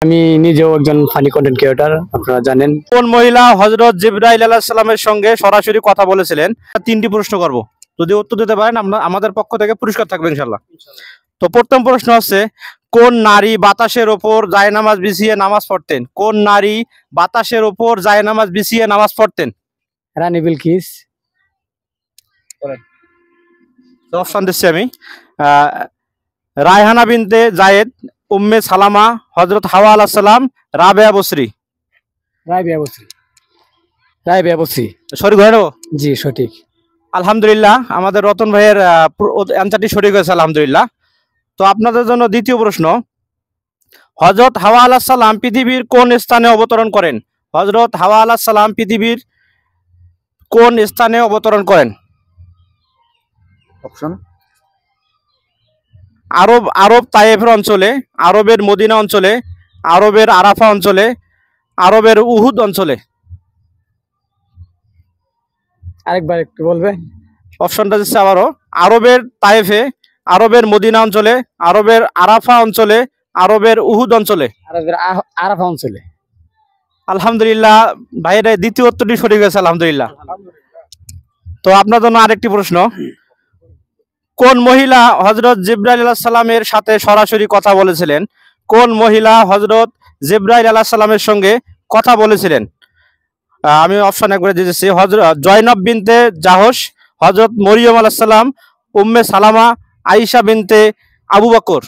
আমি নিজেও একজন ফানি কন্টেন্ট ক্রিয়েটর, আপনারা জানেন। কোন মহিলা হযরত জিবরাইল আলাইহিস সালামের সঙ্গে সরাসরি কথা বলেছিলেন? তিনটি প্রশ্ন করব, যদি উত্তর দিতে পারেন আমরা আমাদের পক্ষ থেকে পুরস্কার থাকবে ইনশাআল্লাহ। তো প্রথম প্রশ্ন হচ্ছে, কোন নারী বাতাসের ওপর জায়নামাজ বিছিয়ে নামাজ পড়তেন? কোন নারী বাতাসের ওপর জায়নামাজ বিছিয়ে নামাজ পড়তেন? রানী বিলকিস। অপশন দিচ্ছি আমি। রায়হানা বিনতে জায়েদ, উম্মে সালামা, হযরত হাওয়া আলাইহিস সালাম, রাবেয়া বসরি। রাবিয়া বসরি। রাবিয়া বসরি সঠিক হয়ে নেব? জি সঠিক। আলহামদুলিল্লাহ, আমাদের রতন ভাইয়ের অ্যান্সারটি সঠিক হয়েছে আলহামদুলিল্লাহ। তো আপনাদের জন্য দ্বিতীয় প্রশ্ন, হযরত হাওয়া আলাইহিস সালাম পৃথিবীর কোন স্থানে অবতরণ করেন? হযরত হাওয়া আলাইহিস সালাম পৃথিবীর কোন স্থানে অবতরণ করেন? অপশন আরব তায়েফের অঞ্চলে, আরবের মদিনা অঞ্চলে, আরবের আরাফা অঞ্চলে, আরবের উহুদ অঞ্চলে। আরেকবার একটু বলবেন? অপশনটা দিচ্ছে আবারও, আরবের তায়েফে, আরবের মদিনা অঞ্চলে, আরবের আরাফা অঞ্চলে, আরবের উহুদ অঞ্চলে। আরাফা অঞ্চলে। আলহামদুলিল্লাহ, ভাইয়ের দ্বিতীয় উত্তরটি সঠিক হয়েছে আলহামদুলিল্লাহ। তো আপনার জন্য আরেকটি প্রশ্ন, কোন মহিলা হযরত জিবরাইল আলাইহিস সালামের সাথে সরাসরি কথা বলেছিলেন? কোন মহিলা হযরত জিবরাইল আলাইহিস সালামের সঙ্গে কথা বলেছিলেন? আমি অপশন একবার দিয়ে দিচ্ছি, হযরত জয়নব বিনতে জাহশ, হযরত মরিয়ম আলাইহিস সালাম, উম্মে সালামা, আয়েশা বিনতে আবু বকর।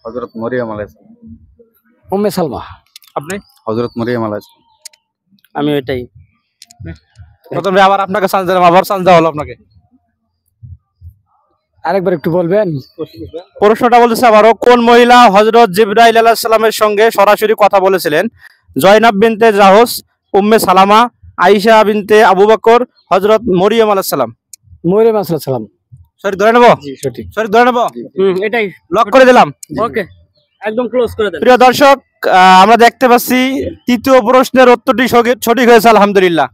হযরত মরিয়ম আলাইহিস সালাম। উম্মে সালমা। আপনি? হযরত মরিয়ম আলাইহিস সালাম। আমি ওইটাই। প্রথমে আবার আপনাকে চান্স দিলাম, আবার চান্স দেওয়া হলো আপনাকে। আরেকবার একটু বলবেন? প্রশ্নটা বলতেছে আবারও, কোন মহিলা হযরত জিবরাইল আলাইহিস সালামের সঙ্গে সরাসরি কথা বলেছিলেন? জয়নব বিনতে জাহশ, উম্মে সালামা, আয়েশা বিনতে আবু বকর, হযরত মরিয়ম আলাইহিস সালাম। মরিয়ম আলাইহিস সালাম। সরি ধরে নেব? জি সঠিক। সরি ধরে নেব? এটাই লক করে দিলাম। ওকে, একদম ক্লোজ করে দেন। প্রিয় দর্শক, আমরা দেখতে পাচ্ছি তৃতীয় প্রশ্নের উত্তরটি সঠিক হয়েছে আলহামদুলিল্লাহ।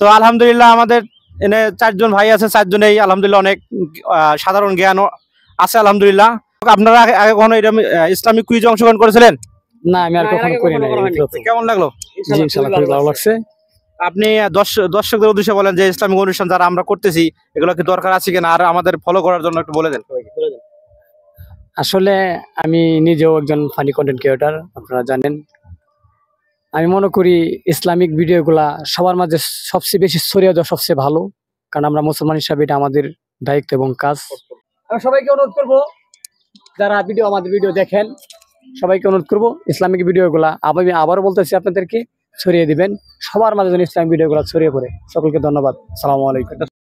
তো আলহামদুলিল্লাহ, আমাদের এনে চারজন ভাই আছে, চারজনেই আলহামদুলিল্লাহ অনেক সাধারণ জ্ঞান আছে আলহামদুলিল্লাহ। আপনারা আগে কখনো এরকম ইসলামিক কুইজে অংশগ্রহণ করেছিলেন? না, আমি আর কখনো করি নাই। কেমন লাগলো? জি ইনশাআল্লাহ খুবই ভালো লাগছে। আপনি দর্শকদের উদ্দেশ্যে বলেন যে ইসলামিক অনুষ্ঠান যারা আমরা করতেছি এগুলো কি দরকার আছে কিনা, আর আমাদের ফলো করার জন্য একটু বলে দেন। আসলে আমি নিজেও একজন ফানি কন্টেন্ট ক্রিয়েটর, আপনারা জানেন। আমি মনে করি ইসলামিক ভিডিওগুলা সবার মাঝে সবচেয়ে বেশি ছড়িয়ে দেওয়া সবচেয়ে ভালো, কারণ আমরা মুসলমান হিসাবে এটা আমাদের দায়িত্ব এবং কাজ। আমি সবাইকে অনুরোধ করব, যারা আমাদের ভিডিও দেখেন সবাইকে অনুরোধ করব ইসলামিক ভিডিওগুলা আমি আবারও বলতেছি আপনাদেরকে ছড়িয়ে দিবেন, সবার মাঝে যেন ইসলামিক ভিডিওগুলা ছড়িয়ে পড়ে। সকলকে ধন্যবাদ। আসসালামু আলাইকুম।